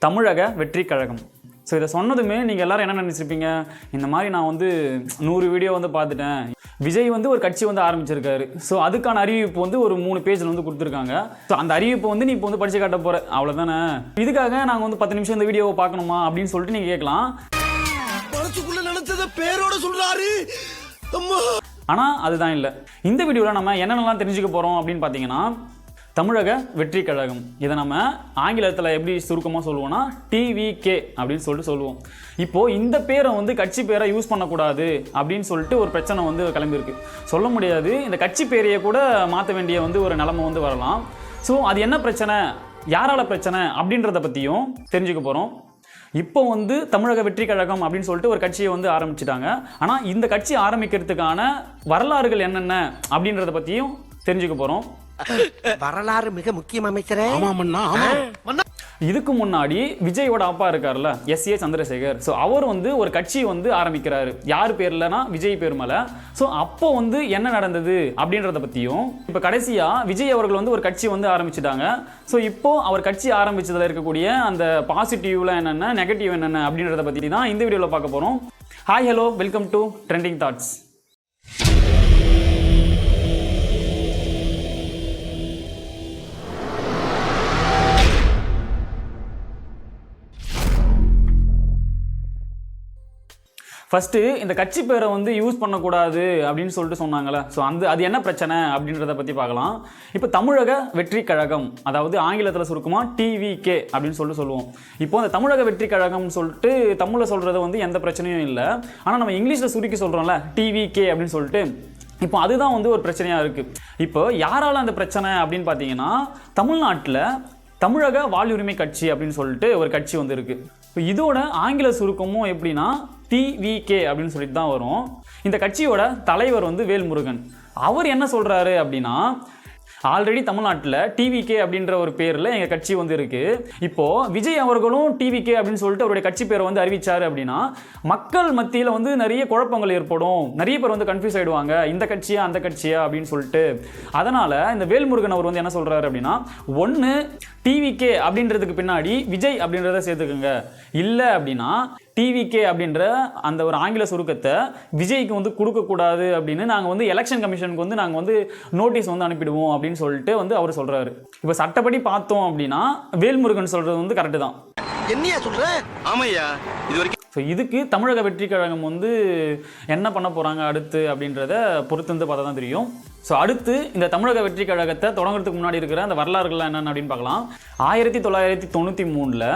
தமிழக வெற்றி கழகம். ஸோ இதை சொன்னதுமே நீங்கள் எல்லோரும் என்ன நினச்சிருப்பீங்க, இந்த மாதிரி நான் வந்து 100 வீடியோ வந்து பார்த்துட்டேன், விஜய் வந்து ஒரு கட்சி வந்து ஆரம்பிச்சிருக்காரு, ஸோ அதுக்கான அறிவிப்பு வந்து ஒரு 3 பேஜில் வந்து கொடுத்துருக்காங்க, ஸோ அந்த அறிவிப்பை வந்து நீ இப்போ வந்து படித்து காட்ட போகிற, அவ்வளோதானே, இதுக்காக நாங்கள் வந்து 10 நிமிஷம் இந்த வீடியோவை பார்க்கணுமா அப்படின்னு சொல்லிட்டு நீங்கள் கேட்கலாம். பேரோட சொல்றாரு. ஆனால் அதுதான் இல்லை. இந்த வீடியோவில் நம்ம என்னென்னலாம் தெரிஞ்சுக்க போகிறோம் அப்படின்னு பார்த்தீங்கன்னா, தமிழக வெற்றி கழகம், இதை நம்ம ஆங்கிலத்தில் எப்படி சுருக்கமாக சொல்லுவோம்னா டிவிகே அப்படின்னு சொல்லிட்டு சொல்லுவோம். இப்போது இந்த பேரை வந்து கட்சி பேரை யூஸ் பண்ணக்கூடாது அப்படின்னு சொல்லிட்டு ஒரு பிரச்சனை வந்து கிளம்பியிருக்கு. சொல்ல முடியாது, இந்த கட்சி பேரையை கூட மாற்ற வேண்டிய வந்து ஒரு நிலைமை வந்து வரலாம். ஸோ அது என்ன பிரச்சனை, யாரால பிரச்சனை அப்படின்றத பற்றியும் தெரிஞ்சுக்க போகிறோம். இப்போ வந்து தமிழக வெற்றி கழகம் அப்படின்னு சொல்லிட்டு ஒரு கட்சியை வந்து ஆரம்பிச்சிட்டாங்க. ஆனால் இந்த கட்சி ஆரம்பிக்கிறதுக்கான வரலாறுகள் என்னென்ன அப்படின்றத பற்றியும் தெரிஞ்சுக்க போகிறோம். வரலாறு மிக முக்கியம் அமைச்சரே. இதுக்கு முன்னாடி விஜயோட அப்பா இருக்கார்ல, எஸ்.ஏ. சந்திரசேகர், ஸோ அவர் வந்து ஒரு கட்சி வந்து ஆரம்பிக்கிறாரு. யார் பேர்லனா விஜய் பேர் மேலே. ஸோ அப்போ வந்து என்ன நடந்தது அப்படின்றத பற்றியும், இப்போ கடைசியாக விஜய் அவர்கள் வந்து ஒரு கட்சி வந்து ஆரம்பிச்சிட்டாங்க. ஸோ இப்போ அவர் கட்சி ஆரம்பிச்சதில் இருக்கக்கூடிய அந்த பாசிட்டிவ்ல என்னென்ன, நெகட்டிவ் என்னென்ன அப்படின்றத பற்றி தான் இந்த வீடியோவில் பார்க்க போகிறோம். Hi, hello, welcome to trending thoughts. First இந்த கட்சி பேரை வந்து யூஸ் பண்ணக்கூடாது அப்படின்னு சொல்லிட்டு சொன்னாங்களே, ஸோ அது என்ன பிரச்சனை அப்படின்றத பற்றி பார்க்கலாம். இப்போ தமிழக வெற்றி கழகம், அதாவது ஆங்கிலத்தில் சுருக்கமாக டிவிகே அப்படின்னு சொல்லிட்டு சொல்லுவோம். இப்போ அந்த தமிழக வெற்றி கழகம்னு சொல்லிட்டு தமிழில் சொல்கிறது வந்து எந்த பிரச்சனையும் இல்லை. ஆனால் நம்ம இங்கிலீஷில் சுருக்கி சொல்கிறோம்ல டிவிகே அப்படின்னு சொல்லிட்டு, இப்போ அதுதான் வந்து ஒரு பிரச்சனையாக இருக்குது. இப்போ யாரால் அந்த பிரச்சனை அப்படின்னு பார்த்தீங்கன்னா, தமிழ்நாட்டில் தமிழக வாழ்வுரிமை கட்சி அப்படின்னு சொல்லிட்டு ஒரு கட்சி வந்து இருக்குது. இப்போ இதோட ஆங்கில சுருக்கமும் எப்படின்னா டிவிகே அப்படின்னு சொல்லிட்டு தான் வரும். இந்த கட்சியோட தலைவர் வந்து வேல்முருகன். அவர் என்ன சொல்கிறாரு அப்படின்னா, ஆல்ரெடி தமிழ்நாட்டில் டிவிகே அப்படின்ற ஒரு பேரில் எங்கள் கட்சி வந்து இருக்குது. இப்போது விஜய் அவர்களும் டிவிகே அப்படின்னு சொல்லிட்டு அவருடைய கட்சி பேரை வந்து அறிவிச்சார் அப்படின்னா மக்கள் மத்தியில் வந்து நிறைய குழப்பங்கள் ஏற்படும், நிறைய பேர் வந்து கன்ஃபியூஸ் ஆகிடுவாங்க, இந்த கட்சியா அந்த கட்சியா அப்படின்னு சொல்லிட்டு. அதனால் இந்த வேல்முருகன் அவர் வந்து என்ன சொல்கிறாரு அப்படின்னா, ஒன்று டிவிகே அப்படின்றதுக்கு பின்னாடி விஜய் அப்படின்றத சேர்த்துக்குங்க, இல்லை அப்படின்னா டிவிகே அப்படின்ற அந்த ஒரு ஆங்கில சுருக்கத்தை விஜய்க்கு வந்து கொடுக்கக்கூடாது அப்படின்னு நாங்கள் வந்து எலெக்ஷன் கமிஷனுக்கு வந்து நாங்கள் வந்து நோட்டீஸ் வந்து அனுப்பிடுவோம் அப்படின்னு சொல்லிட்டு வந்து அவர் சொல்கிறாரு. இப்போ சட்டப்படி பார்த்தோம் அப்படின்னா வேல்முருகன் சொல்கிறது வந்து கரெக்டு தான். என்னையா சொல்ற? ஆமையா, இது வரைக்கும். ஸோ இதுக்கு தமிழக வெற்றி கழகம் வந்து என்ன பண்ண போகிறாங்க அடுத்து அப்படின்றத பொறுத்து வந்து பார்த்தா தான் தெரியும். ஸோ அடுத்து இந்த தமிழக வெற்றி கழகத்தை தொடங்குறதுக்கு முன்னாடி இருக்கிற அந்த வரலாறுகள்லாம் என்னென்ன அப்படின்னு பார்க்கலாம். 1993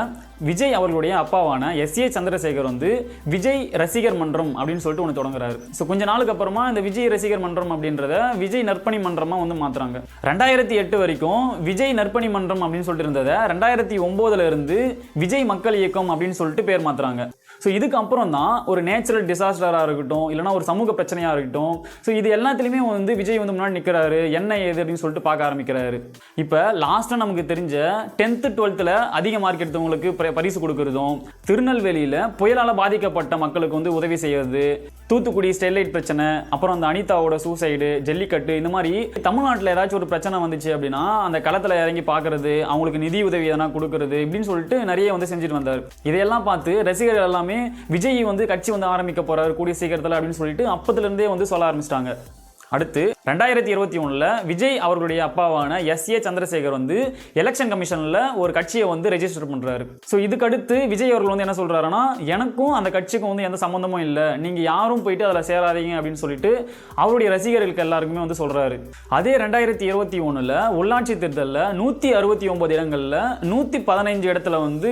விஜய் அவர்களுடைய அப்பாவான எஸ்.ஏ. சந்திரசேகர் வந்து விஜய் ரசிகர் மன்றம் அப்படின்னு சொல்லிட்டு ஒன்று தொடங்குறாரு. ஸோ கொஞ்ச நாளுக்கு அப்புறமா இந்த விஜய் ரசிகர் மன்றம் அப்படின்றத விஜய் நற்பணி மன்றமாக வந்து மாற்றுறாங்க. 2008 வரைக்கும் விஜய் நற்பணி மன்றம் அப்படின்னு சொல்லிட்டு இருந்ததை 2009 இருந்து விஜய் மக்கள் இயக்கம் அப்படின்னு சொல்லிட்டு பேர் மாற்றுறாங்க. ஸோ இதுக்கு அப்புறம் தான் ஒரு நேச்சுரல் டிசாஸ்டராக இருக்கட்டும், இல்லைனா ஒரு சமூக பிரச்சனையாக இருக்கட்டும், ஸோ இது எல்லாத்துலேயுமே வந்து விஜய் வந்து முன்னாடி நிற்கிறாரு, என்ன ஏது அப்படின்னு சொல்லிட்டு பார்க்க ஆரம்பிக்கிறாரு. இப்போ லாஸ்ட்டாக நமக்கு தெரிஞ்ச 10th 12th அதிக மார்க் எடுத்தவங்களுக்கு பரிசு கொடுக்கறதும், திருநெல்வேலியில் புயலால் பாதிக்கப்பட்ட மக்களுக்கு வந்து உதவி செய்யறது, தூத்துக்குடி ஸ்டெர்லைட் பிரச்சனை, அப்புறம் அந்த அனிதாவோட சூசைடு, ஜல்லிக்கட்டு, இந்த மாதிரி தமிழ்நாட்டில் ஏதாச்சும் ஒரு பிரச்சனை வந்துச்சு அப்படின்னா அந்த களத்தில் இறங்கி பார்க்கறது, அவங்களுக்கு நிதி உதவி எதனா கொடுக்கறது இப்படின்னு சொல்லிட்டு நிறைய வந்து செஞ்சுட்டு வந்தார். இதையெல்லாம் பார்த்து ரசிகர்கள் எல்லாமே விஜய் வந்து கட்சி வந்து ஆரம்பிக்க போறாரு கூடிய சீக்கிரத்தில் அப்படின்னு சொல்லிட்டு அப்பத்திலிருந்தே வந்து சொல்ல ஆரம்பிச்சிட்டாங்க. அடுத்து 2021 விஜய் அவர்களுடைய அப்பாவான எஸ்.ஏ. சந்திரசேகர் வந்து எலெக்ஷன் கமிஷனில் ஒரு கட்சியை வந்து ரெஜிஸ்டர் பண்ணுறாரு. ஸோ இதுக்கடுத்து விஜய் அவர்கள் வந்து என்ன சொல்கிறாருன்னா, எனக்கும் அந்த கட்சிக்கும் வந்து எந்த சம்மந்தமும் இல்லை, நீங்கள் யாரும் போயிட்டு அதில் சேராதீங்க அப்படின்னு சொல்லிட்டு அவருடைய ரசிகர்களுக்கு எல்லாருக்குமே வந்து சொல்கிறாரு. அதே 2021 உள்ளாட்சி தேர்தலில் 169 இடங்களில் 115 இடத்துல வந்து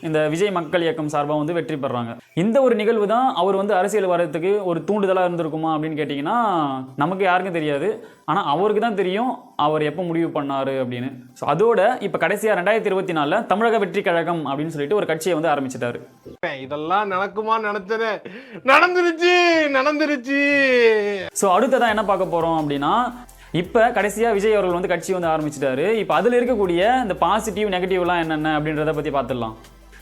இந்த விஜய் மக்கள் இயக்கம் சார்பாக வந்து வெற்றி பெறாங்க. இந்த ஒரு நிகழ்வு தான் அவர் வந்து அரசியல் வர்றதுக்கு ஒரு தூண்டுதலாக இருந்திருக்குமா அப்படின்னு கேட்டிங்கன்னா நமக்கு யாருக்கும் தெரியாது. ஆனால் அவருக்கு தான் தெரியும் அவர் எப்போ முடிவு பண்ணார் அப்படின்னு. ஸோ அதோட இப்போ கடைசியாக 2024 தமிழக வெற்றி கழகம் அப்படின்னு சொல்லிட்டு ஒரு கட்சியை வந்து ஆரம்பிச்சிட்டாரு. இதெல்லாம் நடக்குமா, நடந்துருச்சு. ஸோ அடுத்ததான் என்ன பார்க்க போகிறோம் அப்படின்னா, இப்போ கடைசியாக விஜய் அவர்கள் வந்து கட்சி வந்து ஆரம்பிச்சிட்டாரு. இப்போ அதில் இருக்கக்கூடிய இந்த பாசிட்டிவ் நெகட்டிவ்லாம் என்னென்ன அப்படின்றத பற்றி பார்த்துடலாம்.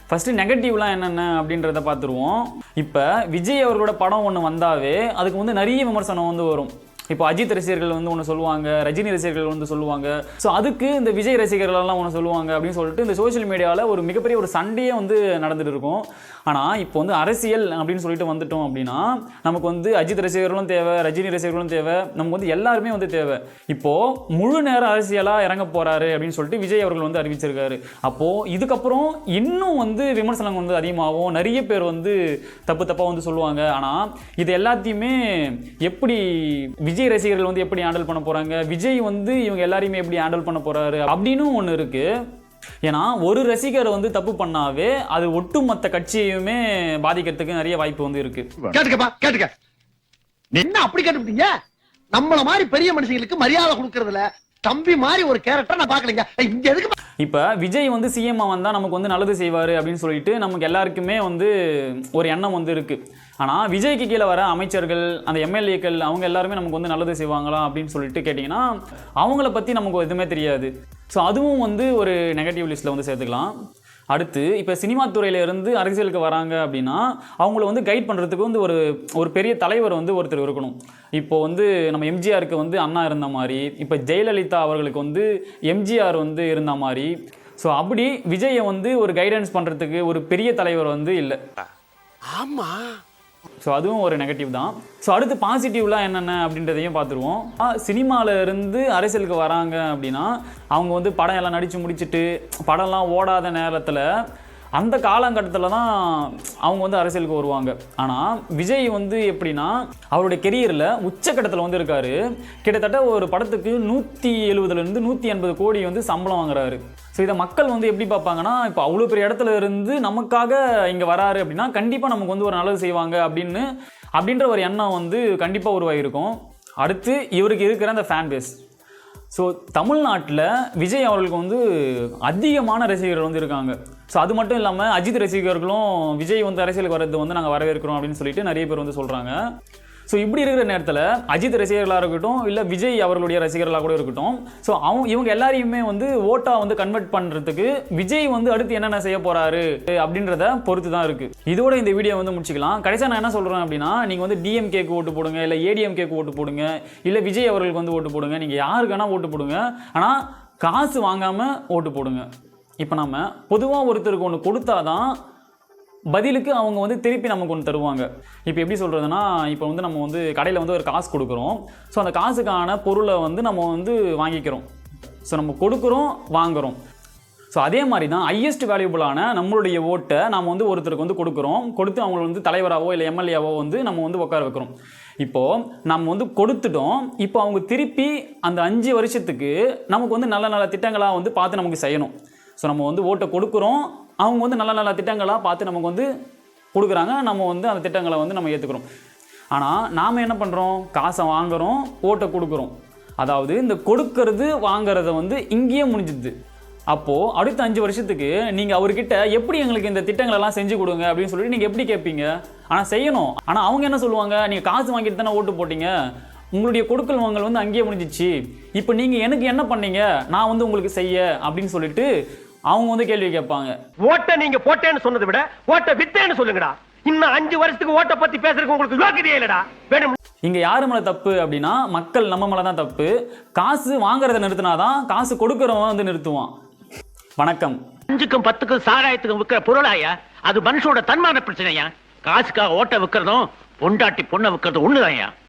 ஃபஸ்ட்டு நெகட்டிவ்லாம் என்னென்ன அப்படின்றத பார்த்துருவோம். இப்போ விஜய் அவர்களோட படம் ஒன்று வந்தாவே அதுக்கு வந்து நிறைய விமர்சனம் வந்து வரும். இப்போ அஜித் ரசிகர்கள் வந்து ஒன்று சொல்லுவாங்க, ரஜினி ரசிகர்கள் வந்து சொல்லுவாங்க. ஸோ அதுக்கு இந்த விஜய் ரசிகர்கள் எல்லாம் ஒன்று சொல்லுவாங்க அப்படின்னு சொல்லிட்டு இந்த சோஷியல் மீடியாவில் ஒரு மிகப்பெரிய ஒரு சண்டையே வந்து நடந்துட்டு இருக்கும். ஆனால் இப்போ வந்து அரசியல் அப்படின்னு சொல்லிட்டு வந்துட்டோம் அப்படின்னா நமக்கு வந்து அஜித் ரசிகர்களும் தேவை, ரஜினி ரசிகர்களும் தேவை, நமக்கு வந்து எல்லாருமே வந்து தேவை. இப்போ முழு நேர அரசியலாக இறங்க போறாரு அப்படின்னு சொல்லிட்டு விஜய் அவர்கள் வந்து அறிவிச்சிருக்காரு. அப்போ இதுக்கப்புறம் இன்னும் வந்து விமர்சனம் வந்து அதிகமாகும், நிறைய பேர் வந்து தப்பாக வந்து சொல்லுவாங்க. ஆனால் இது எல்லாத்தையுமே எப்படி விஜய் ரசிகர்கள் வந்து எப்படி ஹேண்டில் பண்ண போறாங்க, விஜய் வந்து இவங்க எல்லாரையுமே எப்படி ஹேண்டில் பண்ண போறாரு அப்படின்னு ஒன்று இருக்கு. ஏன்னா ஒரு ரசிகர் வந்து தப்பு பண்ணாவே அது ஒட்டுமொத்த கட்சியுமே பாதிக்கிறதுக்கு நிறைய வாய்ப்பு வந்து இருக்கு. கேட்டுக்க என்ன அப்படி கேட்டுட்டீங்க? நம்மள மாதிரி பெரிய மனுஷங்களுக்கு மரியாதை கொடுக்கறதுல தம்பி மாதிரி ஒரு கேரக்டர் நான் பாக்கலங்க. இங்க எதுக்கு இப்போ விஜய் வந்து சிஎம் வந்தா நமக்கு வந்து நல்லது செய்வார் அப்படின்னு சொல்லிட்டு நமக்கு எல்லாருக்குமே வந்து ஒரு எண்ணம் வந்து இருக்கு. ஆனால் விஜய்க்கு கீழே வர அமைச்சர்கள், அந்த எம்எல்ஏக்கள், அவங்க எல்லாருமே நமக்கு வந்து நல்லது செய்வாங்களா அப்படின்னு சொல்லிட்டு கேட்டிங்கன்னா அவங்கள பற்றி நமக்கு எதுவுமே தெரியாது. ஸோ அதுவும் வந்து ஒரு நெகட்டிவ் லிஸ்ட்டில் வந்து சேர்த்துக்கலாம். அடுத்து இப்போ சினிமா துறையிலேருந்து அரசியலுக்கு வராங்க அப்படின்னா அவங்கள வந்து கைட் பண்ணுறதுக்கு வந்து ஒரு பெரிய தலைவர் வந்து ஒருத்தர் இருக்கணும். இப்போ வந்து நம்ம எம்ஜிஆருக்கு வந்து அண்ணா இருந்த மாதிரி, இப்போ ஜெயலலிதா அவர்களுக்கு வந்து எம்ஜிஆர் வந்து இருந்த மாதிரி. ஸோ அப்படி விஜயை வந்து ஒரு கைடன்ஸ் பண்ணுறதுக்கு ஒரு பெரிய தலைவர் வந்து இல்லை. ஆமா. ஸோ அதுவும் ஒரு நெகட்டிவ் தான். ஸோ அடுத்து பாசிட்டிவ்லாம் என்னென்ன அப்படின்றதையும் பார்த்துருவோம். சினிமாவில் இருந்து அரசியலுக்கு வராங்க அப்படின்னா அவங்க வந்து படம் எல்லாம் நடித்து முடிச்சுட்டு படம்லாம் ஓடாத நேரத்தில் அந்த காலகட்டத்தில் தான் அவங்க வந்து அரசியலுக்கு வருவாங்க. ஆனால் விஜய் வந்து எப்படின்னா அவருடைய கெரியரில் உச்சக்கட்டத்தில் வந்து இருக்காரு. கிட்டத்தட்ட ஒரு படத்துக்கு 170 180 கோடி வந்து சம்பளம் வாங்குறாரு. ஸோ இதை மக்கள் வந்து எப்படி பார்ப்பாங்கன்னா, இப்போ அவ்வளோ பெரிய இடத்துல இருந்து நமக்காக இங்கே வராரு அப்படின்னா கண்டிப்பாக நமக்கு வந்து ஒரு நல்லது செய்வாங்க அப்படின்ற ஒரு எண்ணம் வந்து கண்டிப்பாக உருவாகிருக்கும். அடுத்து இவருக்கு இருக்கிற அந்த ஃபேன் பேஸ். ஸோ தமிழ்நாட்டில் விஜய் அவர்களுக்கு வந்து அதிகமான ரசிகர்கள் வந்து இருக்காங்க. ஸோ அது மட்டும் இல்லாமல் அஜித் ரசிகர்களும் விஜய் வந்து அரசியலுக்கு வர்றது வந்து நாங்கள் வரவேற்கிறோம் அப்படின்னு சொல்லிட்டு நிறைய பேர் வந்து சொல்கிறாங்க. ஸோ இப்படி இருக்கிற நேரத்தில் அஜித் ரசிகர்களாக இருக்கட்டும், இல்லை விஜய் அவர்களுடைய ரசிகர்களாக கூட இருக்கட்டும், ஸோ இவங்க எல்லாரையுமே வந்து ஓட்டாக வந்து கன்வெர்ட் பண்ணுறதுக்கு விஜய் வந்து அடுத்து என்னென்ன செய்ய போகிறாரு அப்படின்றத பொறுத்து தான் இருக்குது. இதோட இந்த வீடியோ வந்து முடிச்சுக்கலாம். கடைசியாக நான் என்ன சொல்கிறேன் அப்படின்னா, நீங்கள் வந்து டிஎம்கேக்கு ஓட்டு போடுங்க, இல்லை ஏடிஎம்கேக்கு ஓட்டு போடுங்க, இல்லை விஜய் அவர்களுக்கு வந்து ஓட்டு போடுங்க, நீங்கள் யாருக்கானா ஓட்டு போடுங்க, ஆனால் காசு வாங்காமல் ஓட்டு போடுங்க. இப்போ நம்ம பொதுவாக ஒருத்தருக்கு ஒன்று கொடுத்தாதான் பதிலுக்கு அவங்க வந்து திருப்பி நமக்கு ஒன்று தருவாங்க. இப்போ எப்படி சொல்கிறதுனா, இப்போ வந்து நம்ம வந்து கடையில் வந்து ஒரு காசு கொடுக்குறோம். ஸோ அந்த காசுக்கான பொருளை வந்து நம்ம வந்து வாங்கிக்கிறோம். ஸோ நம்ம கொடுக்குறோம், வாங்குகிறோம். ஸோ அதே மாதிரி தான் ஹையஸ்ட் வேல்யூபிளான நம்மளுடைய ஓட்டை நம்ம வந்து ஒருத்தருக்கு வந்து கொடுத்து அவங்களை வந்து தலைவராகவோ இல்லை எம்எல்ஏவோ வந்து நம்ம வந்து உட்கார வைக்கிறோம். இப்போது நம்ம வந்து கொடுத்துட்டோம். இப்போ அவங்க திருப்பி அந்த 5 வருஷத்துக்கு நமக்கு வந்து நல்ல நல்ல திட்டங்களாக வந்து பார்த்து நமக்கு செய்யணும். ஸோ நம்ம வந்து ஓட்டை கொடுக்குறோம், அவங்க வந்து நல்ல நல்ல திட்டங்களாக பார்த்து நமக்கு வந்து கொடுக்குறாங்க, நம்ம வந்து அந்த திட்டங்களை வந்து நம்ம ஏற்றுக்கிறோம். ஆனால் நாம் என்ன பண்ணுறோம், காசை வாங்குகிறோம், ஓட்டை கொடுக்குறோம். அதாவது இந்த கொடுக்கறது வாங்கிறத வந்து இங்கேயே முடிஞ்சுது. அப்போது அடுத்த 5 வருஷத்துக்கு நீங்கள் அவர்கிட்ட எப்படி எங்களுக்கு இந்த திட்டங்களெல்லாம் செஞ்சு கொடுங்க அப்படின்னு சொல்லிட்டு நீங்கள் எப்படி கேட்பீங்க? ஆனால் செய்யணும். ஆனால் அவங்க என்ன சொல்லுவாங்க, நீங்கள் காசு வாங்கிட்டு தானே ஓட்டு போட்டீங்க, உங்களுடைய கொடுக்கல் வாங்கல் வந்து அங்கேயே முடிஞ்சிச்சு, இப்போ நீங்கள் எனக்கு என்ன பண்ணீங்க, நான் வந்து உங்களுக்கு செய்ய அப்படின்னு சொல்லிட்டு அவங்க வந்து கேள்வி கேட்பாங்க. ஓட்டை நீங்க போட்டேன்னு சொன்னதை விட ஓட்டை வித்தேன்னு சொல்லுங்கடா. இன்னும் 5 வருஷத்துக்கு ஓட்டை பத்தி பேசுறதுக்கு உங்களுக்கு யோக்கியதையே இல்லடா. வேணும். இங்க யாரு மேல தப்பு அப்படின்னா, மக்கள் நம்ம மேல தான் தப்பு. காசு வாங்குறத நிறுத்தினாதான் காசு கொடுக்கறவன் வந்து நிறுத்துவான். வணக்கம். 5க்கும் 10க்கும் சாராயத்துக்கும் விற்கிற பொருளாயா? அது மனுஷனோட தன்மான பிரச்சனையா? காசுக்காக ஓட்ட விற்கிறதும் பொண்டாட்டி பொண்ணை விற்கிறதும் ஒண்ணுதான்யா.